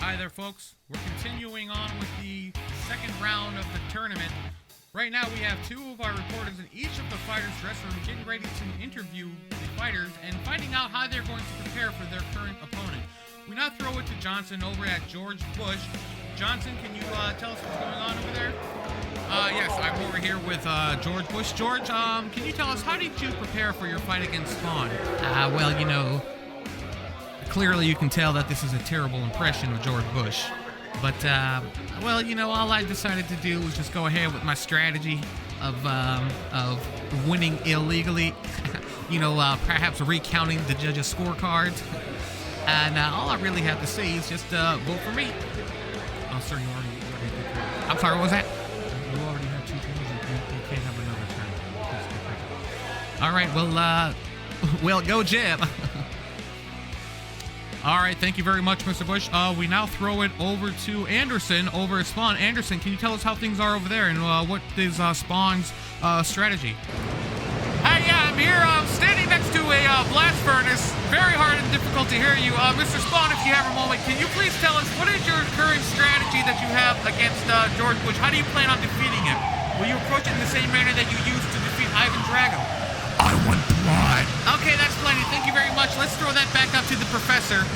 Hi there, folks. We're continuing on with the second round of the tournament. Right now, we have two of our reporters in each of the fighters' dressing room getting ready to interview the fighters and finding out how they're going to prepare for their current opponent. We now throw it to Johnson over at George Bush. Johnson, can you tell us what's going on over there? Yes, I'm over here with George Bush. George, can you tell us, how did you prepare for your fight against Spawn? Well, you know, clearly you can tell that this is a terrible impression of George Bush. But, well, you know, all I decided to do was just go ahead with my strategy of winning illegally. You know, perhaps recounting the judges' scorecards. And all I really have to say is just vote for me. Oh, sir, you already did that. I'm sorry, what was that? You already had two turns. You can't have another turn. All right, well, go Jeb. All right, thank you very much, Mr. Bush. We now throw it over to Anderson over at Spawn. Anderson, can you tell us how things are over there and what is Spawn's strategy? Hey, yeah, I'm here. I'm standing next to a blast furnace. Very hard and difficult to hear you. Mr. Spawn, if you have a moment, can you please tell us what is your current strategy that you have against George Bush? How do you plan on defeating him? Will you approach it in the same manner that you used to defeat Ivan Drago? I want blood. Okay, that's plenty. Thank you very much. Let's throw that back up to the professor.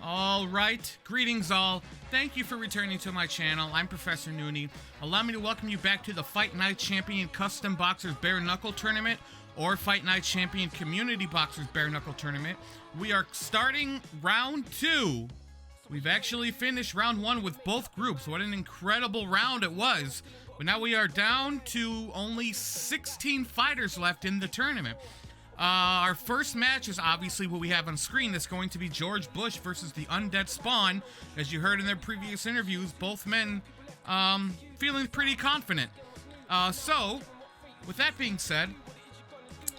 All right, greetings all. Thank you for returning to my channel. I'm Professor Noonie. Allow me to welcome you back to the Fight Night Champion Custom Boxers BareKnuckle Tournament or Fight Night Champion Community Boxers BareKnuckle Tournament. We are starting round 2. We've actually finished round 1 with both groups. What an incredible round it was. But now we are down to only 16 fighters left in the tournament. Our first match is obviously what we have on screen. That's going to be George Bush versus the Undead Spawn. As you heard in their previous interviews, both men feeling pretty confident. So, with that being said,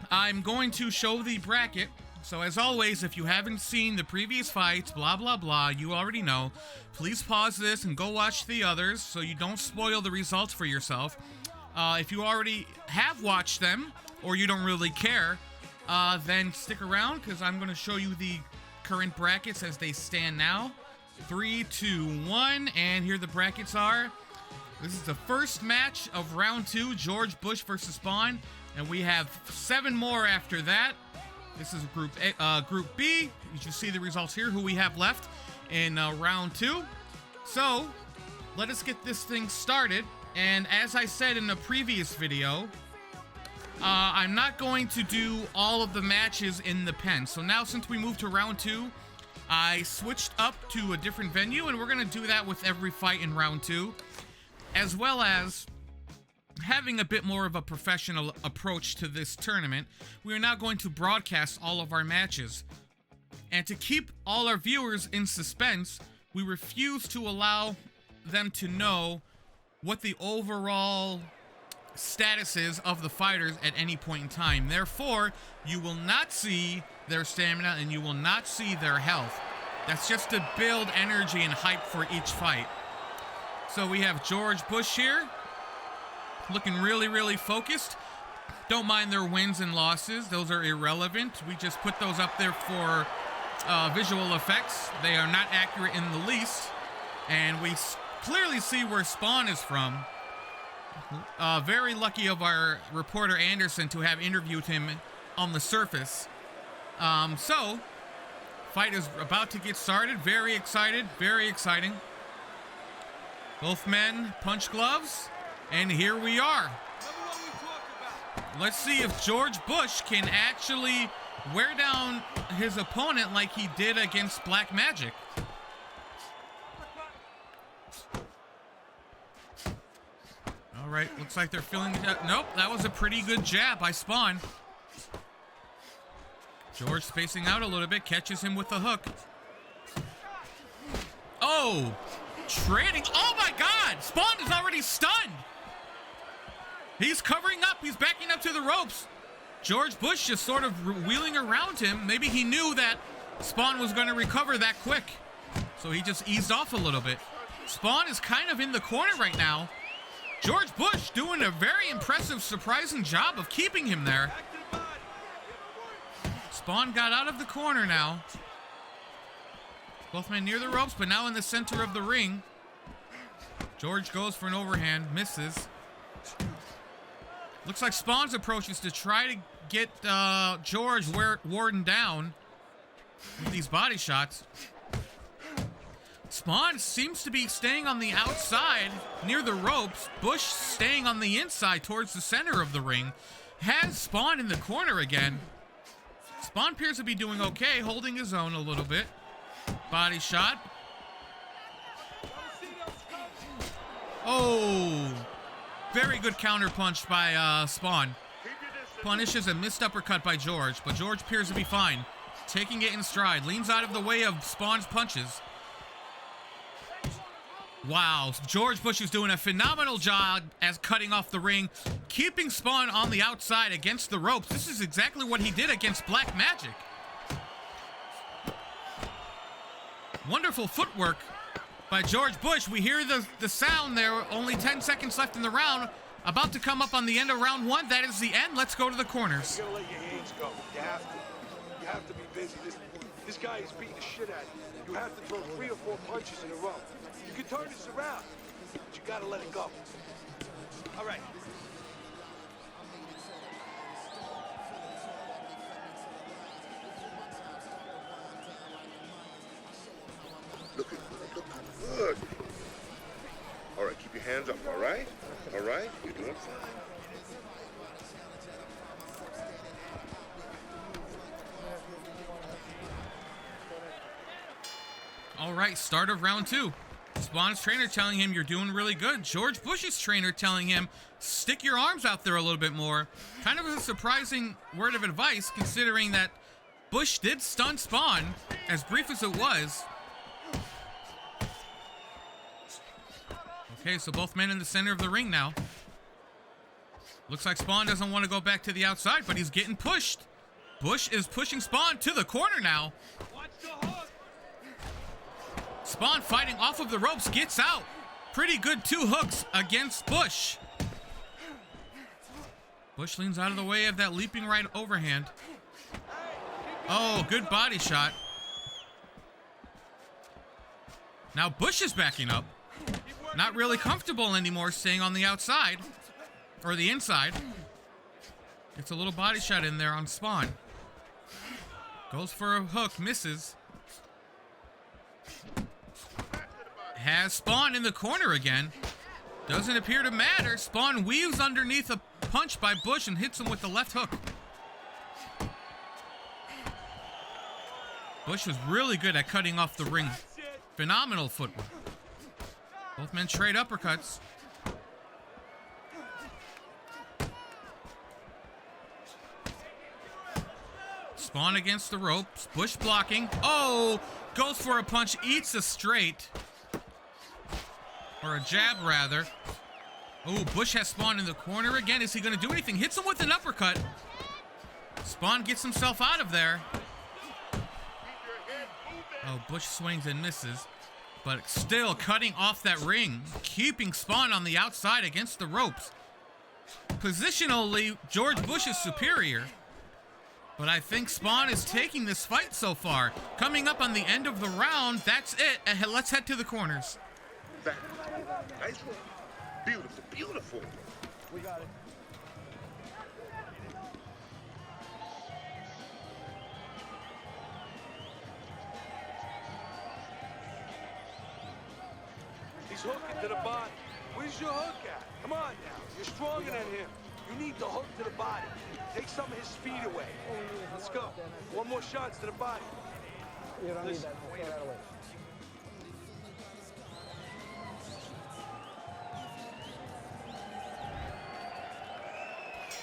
I'm going to show the bracket. So as always, if you haven't seen the previous fights, blah, blah, blah, you already know. Please pause this and go watch the others so you don't spoil the results for yourself. If you already have watched them or you don't really care, then stick around because I'm going to show you the current brackets as they stand now. 3, 2, 1, and here the brackets are. This is the first match of round 2, George Bush versus Spawn, and we have 7 more after that. This is Group B. You should see the results here, who we have left in round 2. So, let us get this thing started. And as I said in the previous video, I'm not going to do all of the matches in the pen. So now, since we moved to round 2, I switched up to a different venue, and we're going to do that with every fight in round 2, as well as having a bit more of a professional approach to this tournament. We are now going to broadcast all of our matches. And to keep all our viewers in suspense, we refuse to allow them to know what the overall status is of the fighters at any point in time. Therefore, you will not see their stamina and you will not see their health. That's just to build energy and hype for each fight. So we have George Bush here, looking really, really focused. Don't mind their wins and losses. Those are irrelevant. We just put those up there for visual effects. They are not accurate in the least. And we clearly see where Spawn is from. Very lucky of our reporter Anderson to have interviewed him on the surface. So, fight is about to get started. Very excited. Very exciting. Both men punch gloves. And here we are. Let's see if George Bush can actually wear down his opponent like he did against Black Magic. All right, looks like they're feeling it. Nope, that was a pretty good jab by Spawn. George spacing out a little bit, catches him with the hook. Oh, trading. Oh my God, Spawn is already stunned. He's covering up. He's backing up to the ropes. George Bush just sort of wheeling around him. Maybe he knew that Spawn was going to recover that quick. So he just eased off a little bit. Spawn is kind of in the corner right now. George Bush doing a very impressive, surprising job of keeping him there. Spawn got out of the corner now. Both men near the ropes, but now in the center of the ring. George goes for an overhand, misses. Looks like Spawn's approaches to try to get George Warden down with these body shots. Spawn seems to be staying on the outside near the ropes. Bush staying on the inside towards the center of the ring. Has Spawn in the corner again. Spawn appears to be doing okay, holding his own a little bit. Body shot. Oh, very good counter punch by Spawn. Punishes a missed uppercut by George, but George appears to be fine. Taking it in stride, leans out of the way of Spawn's punches. Wow, George Bush is doing a phenomenal job as cutting off the ring, keeping Spawn on the outside against the ropes. This is exactly what he did against Black Magic. Wonderful footwork by George Bush. We hear the sound there. Only 10 seconds left in the round. About to come up on the end of round 1. That is the end. Let's go to the corners. You're gonna let your hands go. You have to. You have to be busy. This guy is beating the shit out of you. You have to throw 3 or 4 punches in a row. You can turn this around, but you gotta let it go. All right. Looking good. All right, keep your hands up, all right? All right? You're doing fine. All right, start of round 2. Spawn's trainer telling him you're doing really good. George Bush's trainer telling him stick your arms out there a little bit more. Kind of a surprising word of advice considering that Bush did stun Spawn, as brief as it was. Okay, so both men in the center of the ring now. Looks like Spawn doesn't want to go back to the outside, but he's getting pushed. Bush is pushing Spawn to the corner now. Spawn fighting off of the ropes, gets out. Pretty good 2 hooks against Bush. Bush leans out of the way of that leaping right overhand. Oh, good body shot. Now Bush is backing up. Not really comfortable anymore staying on the outside. Or the inside. Gets a little body shot in there on Spawn. Goes for a hook, misses. Has Spawn in the corner again. Doesn't appear to matter. Spawn weaves underneath a punch by Bush and hits him with the left hook. Bush was really good at cutting off the ring. Phenomenal footwork. Both men trade uppercuts. Spawn against the ropes. Bush blocking. Oh! Goes for a punch. Eats a straight. Or a jab, rather. Oh, Bush has Spawn in the corner again. Is he going to do anything? Hits him with an uppercut. Spawn gets himself out of there. Oh, Bush swings and misses. But still cutting off that ring. Keeping Spawn on the outside against the ropes. Positionally, George Bush is superior. But I think Spawn is taking this fight so far. Coming up on the end of the round, that's it. Let's head to the corners. Back. Nice one. Beautiful, beautiful. We got it. He's hooking to the body. Where's your hook at? Come on now. You're stronger than him. You need the hook to the body. Take some of his speed away. Let's go. 1 more shot to the body. You don't need that. Throw that away.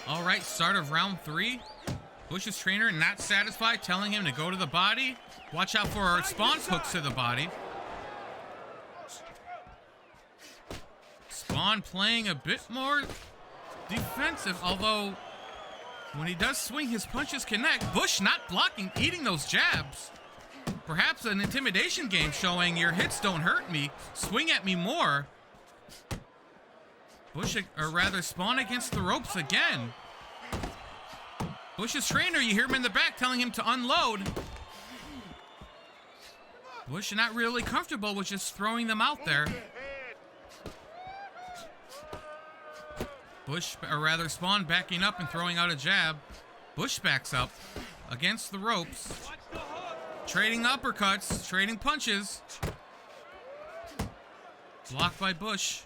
All right, start of round 3. Bush's trainer not satisfied, telling him to go to the body. Watch out for Spawn's hooks to the body. Spawn playing a bit more defensive, although when he does swing, his punches connect. Bush not blocking, eating those jabs. Perhaps an intimidation game showing your hits don't hurt me, swing at me more. Bush, or rather Spawn against the ropes again. Bush's trainer, you hear him in the back telling him to unload. Bush not really comfortable with just throwing them out there. Bush, or rather Spawn, backing up and throwing out a jab. Bush backs up against the ropes. Trading uppercuts, trading punches. Blocked by Bush.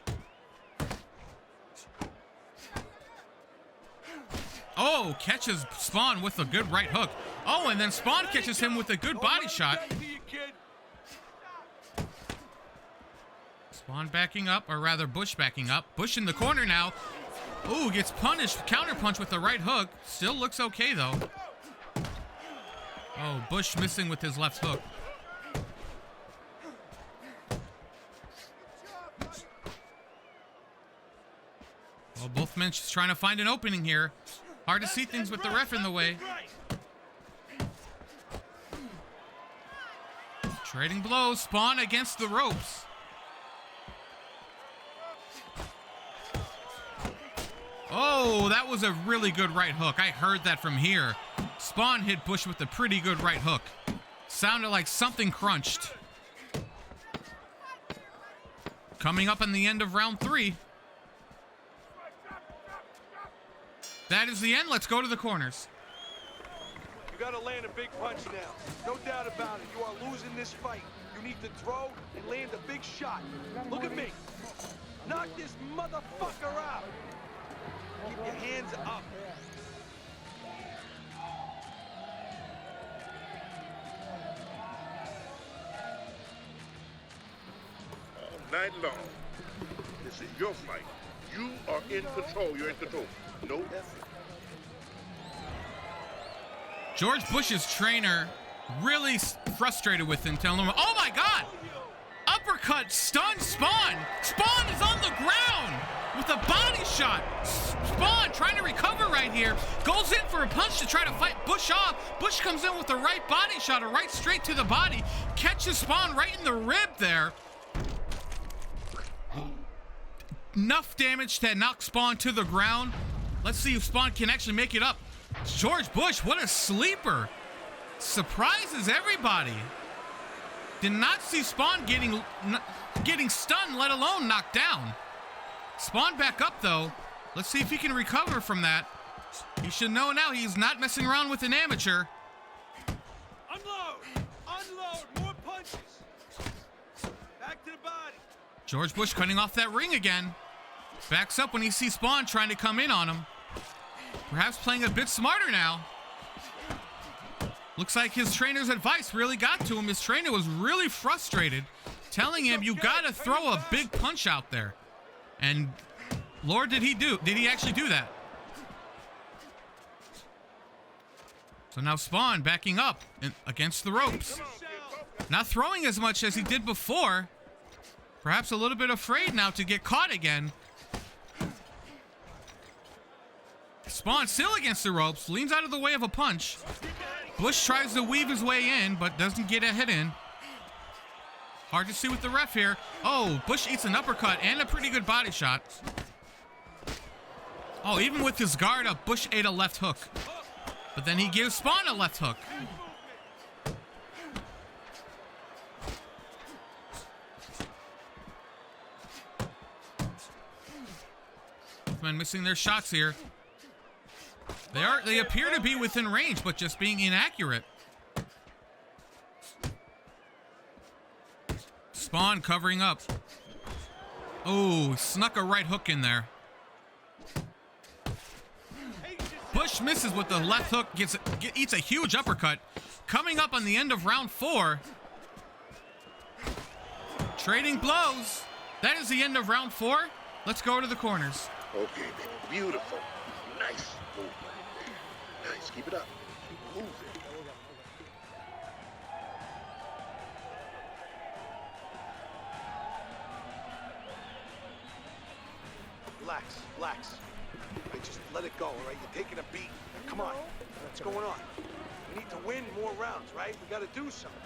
Oh, catches Spawn with a good right hook. Oh, and then Spawn catches him with a good body shot. Spawn backing up, or rather Bush backing up. Bush in the corner now. Ooh, gets punished. Counter punch with the right hook. Still looks okay, though. Oh, Bush missing with his left hook. Well, both men just trying to find an opening here. Hard to see things with the ref in the way. Trading blows. Spawn against the ropes. Oh, that was a really good right hook. I heard that from here. Spawn hit Bush with a pretty good right hook. Sounded like something crunched. Coming up on the end of round 3. That is the end. Let's go to the corners. You gotta land a big punch now. No doubt about it. You are losing this fight. You need to throw and land a big shot. Look at me. Knock this motherfucker out. Keep your hands up. All night long. This is your fight. You are in control. You're in control. No effort. George Bush's trainer really frustrated with him, telling him, oh my God! Uppercut, stun Spawn! Spawn is on the ground with a body shot. Spawn trying to recover right here. Goes in for a punch to try to fight Bush off. Bush comes in with the right body shot, or right straight to the body. Catches Spawn right in the rib there. Enough damage to knock Spawn to the ground. Let's see if Spawn can actually make it up. George Bush, what a sleeper. Surprises everybody. Did not see Spawn getting stunned, let alone knocked down. Spawn back up, though. Let's see if he can recover from that. He should know now he's not messing around with an amateur. Unload! Unload! More punches! Back to the body. George Bush cutting off that ring again. Backs up when he sees Spawn trying to come in on him. Perhaps playing a bit smarter now. Looks like his trainer's advice really got to him. His trainer was really frustrated, telling him, you gotta throw a big punch out there. And Lord, did he actually do that? So now Spawn backing up against the ropes. Not throwing as much as he did before. Perhaps a little bit afraid now to get caught again. Spawn still against the ropes, leans out of the way of a punch. Bush tries to weave his way in, but doesn't get a hit in. Hard to see with the ref here. Oh, Bush eats an uppercut and a pretty good body shot. Oh, even with his guard up, Bush ate a left hook. But then he gives Spawn a left hook. Both men missing their shots here. They appear to be within range, but just being inaccurate. Spawn covering up. Oh, snuck a right hook in there. Bush misses with the left hook, eats a huge uppercut. Coming up on the end of round 4. Trading blows. That is the end of round 4. Let's go to the corners. Okay, baby. Beautiful. Nice movement. Nice. Keep it up. Keep moving. Relax, relax. Right, just let it go, all right? You're taking a beat. Come on. What's going on? We need to win more rounds, right? We gotta do something.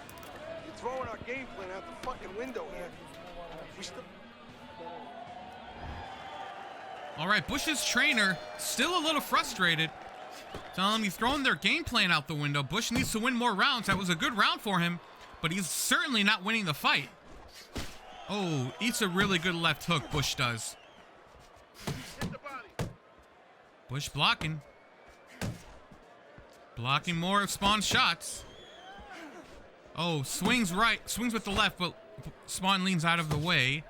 You're throwing our game plan out the fucking window here. We still... All right, Bush's trainer still a little frustrated. Telling him he's throwing their game plan out the window. Bush needs to win more rounds. That was a good round for him. but he's certainly not winning the fight. Oh, eats a really good left hook, Bush does. Bush blocking. Blocking more of Spawn's shots. Oh, swings right, swings with the left, but Spawn leans out of the way.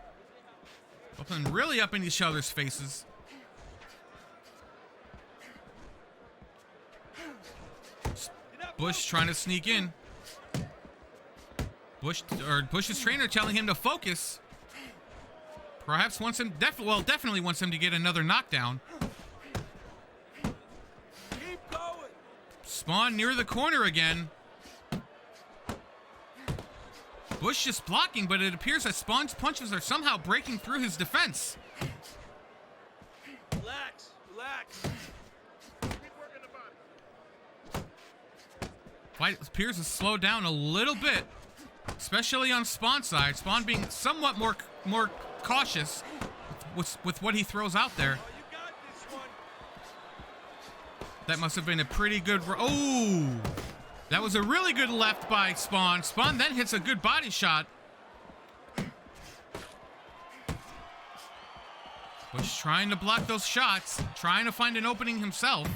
Opening really up in each other's faces. Bush trying to sneak in. Bush's trainer telling him to focus. Perhaps wants him, definitely wants him to get another knockdown. Keep going. Spawn near the corner again. Bush just blocking, but it appears that Spawn's punches are somehow breaking through his defense. Relax, relax. Keep working the body. Fight appears to slow down a little bit, especially on Spawn's side. Spawn being somewhat more cautious with what he throws out there. Oh, you got this one. That must have been a pretty good... Oh! That was a really good left by Spawn. Spawn then hits a good body shot. Bush trying to block those shots. Trying to find an opening himself.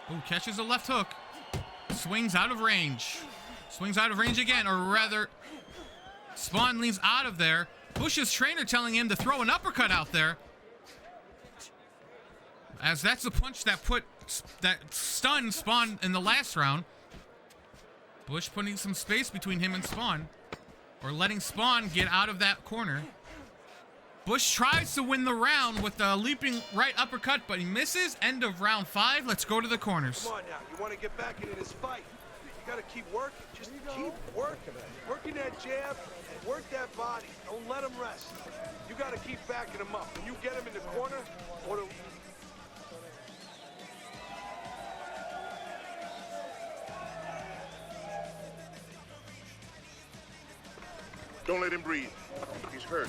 Oh, catches a left hook. Swings out of range. Swings out of range again, or rather, Spawn leans out of there. Bush's trainer telling him to throw an uppercut out there. As that's the punch that stunned Spawn in the last round. Bush putting some space between him and Spawn, or letting Spawn get out of that corner. Bush tries to win the round with a leaping right uppercut, but he misses. End of round 5. Let's go to the corners. Come on now, you want to get back into this fight. You got to keep working. Just keep working. Working that jab and work that body. Don't let him rest. You got to keep backing him up. When you get him in the corner, or the... Don't let him breathe. He's hurt.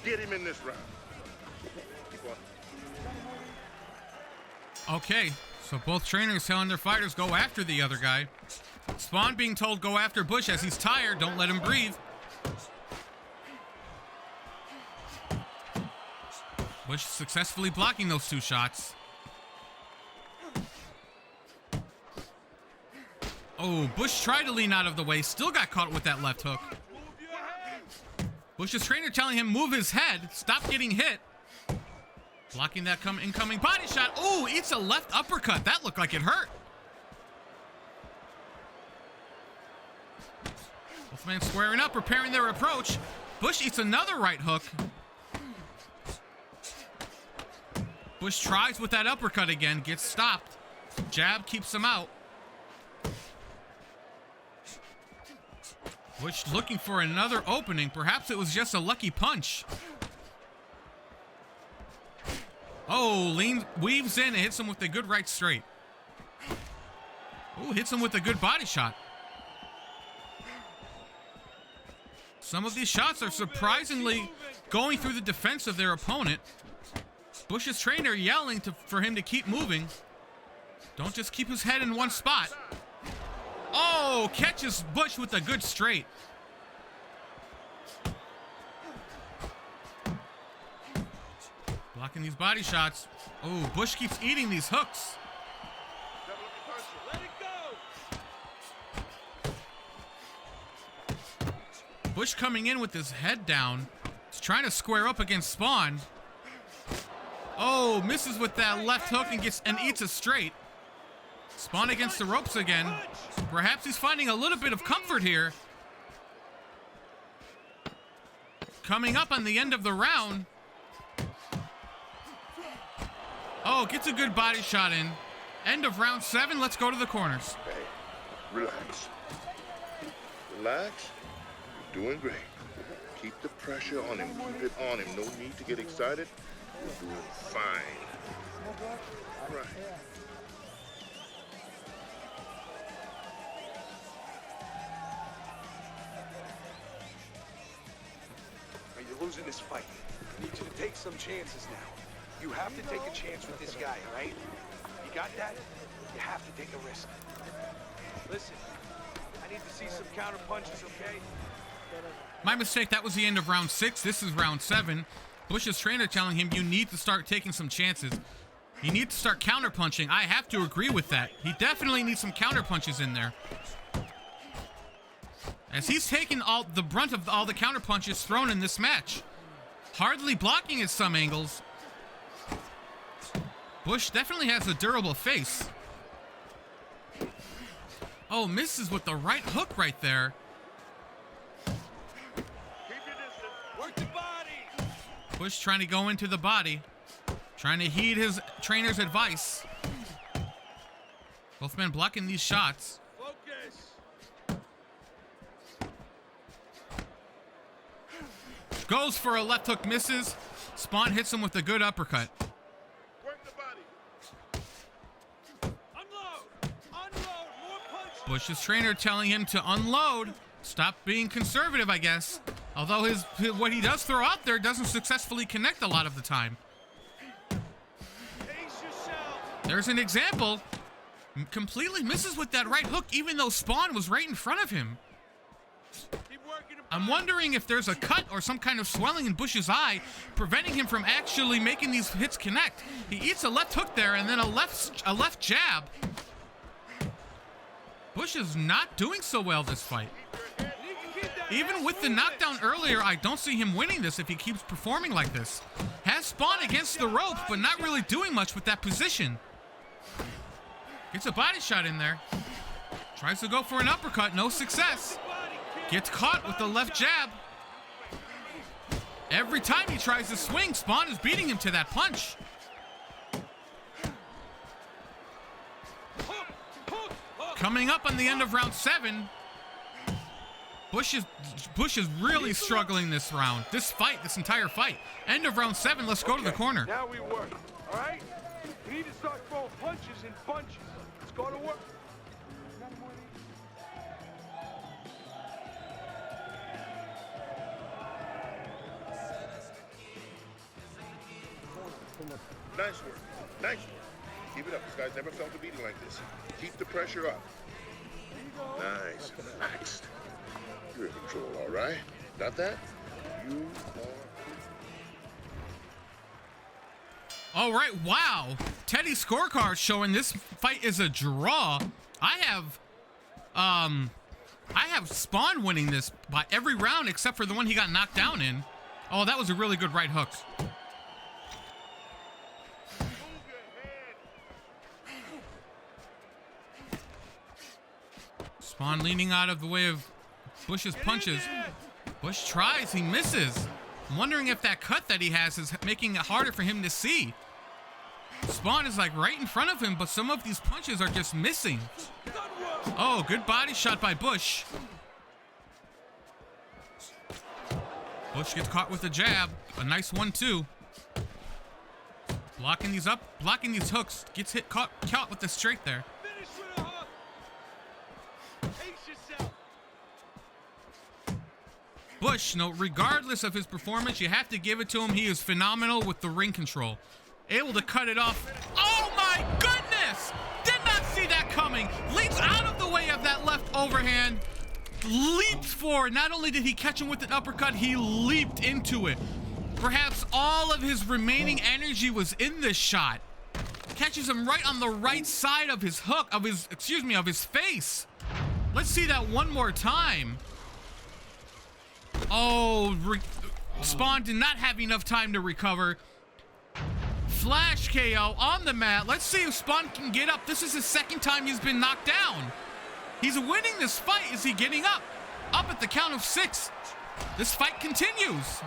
Get him in this round. Keep on. Okay, so both trainers telling their fighters go after the other guy. Spawn being told go after Bush as he's tired. Don't let him breathe. Bush successfully blocking those 2 shots. Oh, Bush tried to lean out of the way. Still got caught with that left hook. Bush's trainer telling him move his head. Stop getting hit. Blocking that incoming body shot. Oh, eats a left uppercut. That looked like it hurt. Both men squaring up, preparing their approach. Bush eats another right hook. Bush tries with that uppercut again. Gets stopped. Jab keeps him out. Bush looking for another opening. Perhaps it was just a lucky punch. Oh, weaves in and hits him with a good right straight. Oh, hits him with a good body shot. Some of these shots are surprisingly going through the defense of their opponent. Bush's trainer yelling for him to keep moving. Don't just keep his head in one spot. Oh, catches Bush with a good straight. Blocking these body shots. Oh, Bush keeps eating these hooks. Let it go. Bush coming in with his head down. He's trying to square up against Spawn. Oh, misses with that left hook and eats a straight. Spawn against the ropes again. Perhaps he's finding a little bit of comfort here. Coming up on the end of the round. Oh, gets a good body shot in. End of round 7. Let's go to the corners. Okay, relax. Relax. You're doing great. Keep the pressure on him. Keep it on him. No need to get excited. You're doing fine. All right. You're losing this fight. I need you to take some chances now. You have to take a chance with this guy, all right? You got that? You have to take a risk. Listen, I need like to see some counter punches, okay? My mistake, that was the end of round 6. This is round 7. Bush's trainer telling him you need to start taking some chances. You need to start counterpunching. I have to agree with that. He definitely needs some counterpunches in there. As he's taking all the brunt of all the counterpunches thrown in this match. Hardly blocking at some angles. Bush definitely has a durable face. Oh, misses with the right hook right there. Work the body. Bush trying to go into the body. Trying to heed his trainer's advice. Both men blocking these shots. Focus. Goes for a left hook, misses. Spawn hits him with a good uppercut. Work the body. Unload. Unload. More punches. Bush's trainer telling him to unload. Stop being conservative, I guess. Although what he does throw out there doesn't successfully connect a lot of the time. Pace yourself. There's an example. Completely misses with that right hook, even though Spawn was right in front of him. Keep working the I'm body. wondering if there's a cut or some kind of swelling in Bush's eye, preventing him from actually making these hits connect. He eats a left hook there and then a left jab. Bush is not doing so well this fight. Even with the knockdown earlier, I don't see him winning this if he keeps performing like this. Has Spawn against the ropes, but not really doing much with that position. Gets a body shot in there. Tries to go for an uppercut, no success. Gets caught with the left jab. Every time he tries to swing, Spawn is beating him to that punch. Coming up on the end of round 7. Bush is really struggling this round. This entire fight. End of round 7, let's go to the corner. Now we work. All right? We need to start throwing punches in bunches. Let's go to work. Nice work. Nice work. Keep it up. This guy's never felt a beating like this. Keep the pressure up. Nice and relaxed. You're in control, all right? Got that? You are. All right, wow. Teddy's scorecard showing this fight is a draw. I have Spawn winning this by every round except for the one he got knocked down in. Oh, that was a really good right hook. Spawn leaning out of the way of Bush's punches. Bush tries, he misses. I'm wondering if that cut that he has is making it harder for him to see. Spawn is like right in front of him, but some of these punches are just missing. Oh, good body shot by Bush. Bush gets caught with a jab. A nice 1-2. Blocking these hooks. Gets caught with the straight there. Finish with a hook. Pace yourself. Bush, regardless of his performance, you have to give it to him. He is phenomenal with the ring control. Able to cut it off. Oh my goodness! Did not see that coming. Leaps out of the way of that left overhand. Leaps forward. Not only did he catch him with an uppercut, he leaped into it. Perhaps all of his remaining energy was in this shot. Catches him right on the right side of his hook, of his face. Let's see that one more time. Oh, Spawn did not have enough time to recover. Flash KO on the mat. Let's see if Spawn can get up. This is his second time he's been knocked down. He's winning this fight. Is he getting up? Up at the count of 6. This fight continues.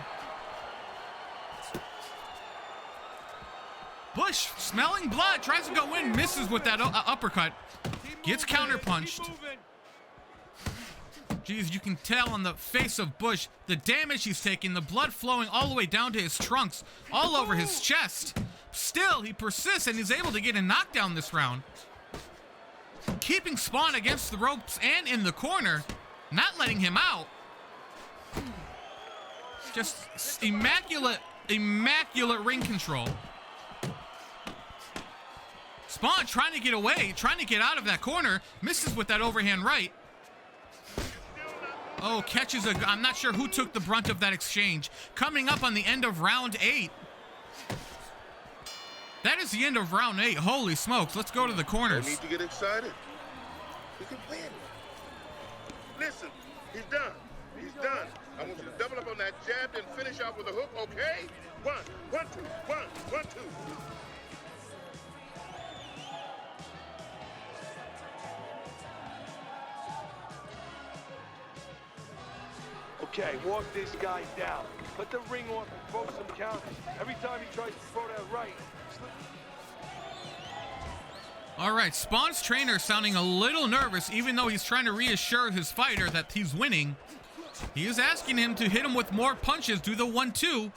Bush, smelling blood, tries to go in, misses with that uppercut. Gets counterpunched. Jeez, you can tell on the face of Bush the damage he's taking, the blood flowing all the way down to his trunks, all over his chest. Still, he persists and is able to get a knockdown this round. Keeping Spawn against the ropes and in the corner, not letting him out. Just immaculate ring control. Spawn trying to get away, trying to get out of that corner, misses with that overhand right. Oh, catches a... I'm not sure who took the brunt of that exchange. Coming up on the end of round 8. That is the end of round 8. Holy smokes. Let's go to the corners. No need to get excited. We can win. Listen, he's done. He's done. I want you to double up on that jab and finish out with a hook, okay? 1, 1, 2, 1, 1, 2. Okay, walk this guy down. Let the ring off and throw some counters. Every time he tries to throw that right, All right, Spawn's trainer sounding a little nervous, even though he's trying to reassure his fighter that he's winning. He is asking him to hit him with more punches, do the 1-2,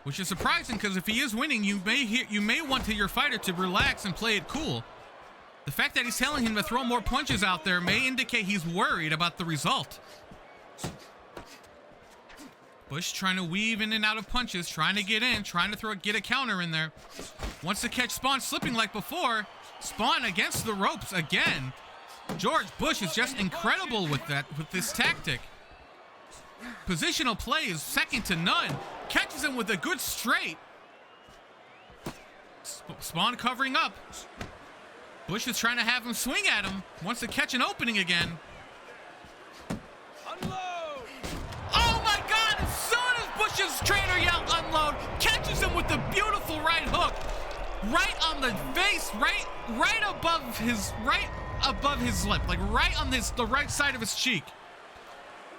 which is surprising because if he is winning, you may want your fighter to relax and play it cool. The fact that he's telling him to throw more punches out there may indicate he's worried about the result. Bush trying to weave in and out of punches, trying to get in, trying to get a counter in there. Wants to catch Spawn slipping like before. Spawn against the ropes again. George Bush is just incredible with this tactic. Positional play is second to none. Catches him with a good straight. Spawn covering up. Bush is trying to have him swing at him. Wants to catch an opening again. Bush's trainer yelled unload, catches him with the beautiful right hook, right on the face, right above his lip, like right on the right side of his cheek.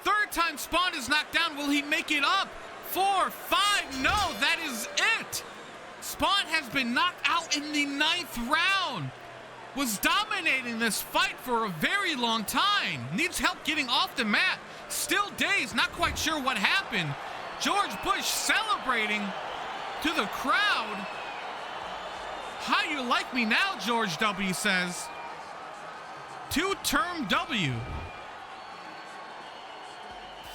Third time Spawn is knocked down. Will he make it up? 4, 5, no, that is it. Spawn has been knocked out in the 9th round. Was dominating this fight for a very long time. Needs help getting off the mat. Still dazed, not quite sure what happened. George Bush celebrating to the crowd. How you like me now, George W. says. 2-term W.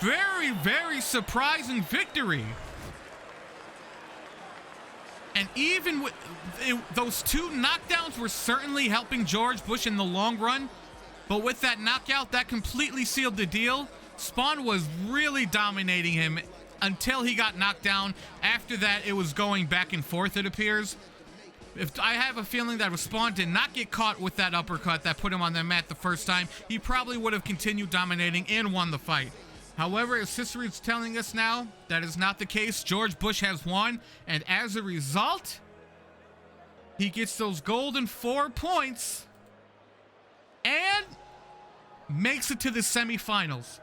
Very, very surprising victory. And even with those 2 knockdowns were certainly helping George Bush in the long run. But with that knockout, that completely sealed the deal. Spawn was really dominating him until he got knocked down. After that, it was going back and forth, it appears. If I have a feeling that if Spawn did not get caught with that uppercut that put him on the mat the first time, he probably would have continued dominating and won the fight. However, as history is telling us now, that is not the case. George Bush has won, and as a result, he gets those golden 4 points and makes it to the semifinals.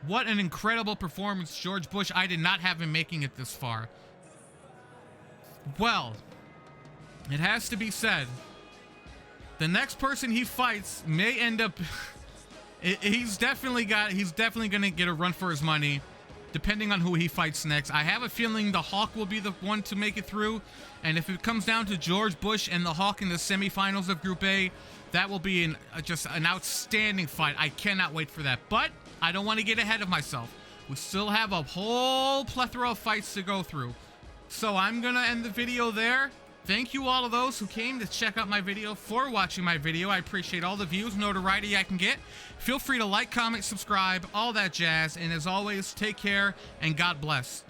What an incredible performance, George Bush. I did not have him making it this far. Well, it has to be said, the next person he fights may end up... he's definitely going to get a run for his money, depending on who he fights next. I have a feeling the Hawk will be the one to make it through. And if it comes down to George Bush and the Hawk in the semifinals of Group A, that will be just an outstanding fight. I cannot wait for that. But I don't want to get ahead of myself. We still have a whole plethora of fights to go through. So I'm going to end the video there. Thank you all of those who came to check out my video, for watching my video. I appreciate all the views, notoriety I can get. Feel free to like, comment, subscribe, all that jazz. And as always, take care and God bless.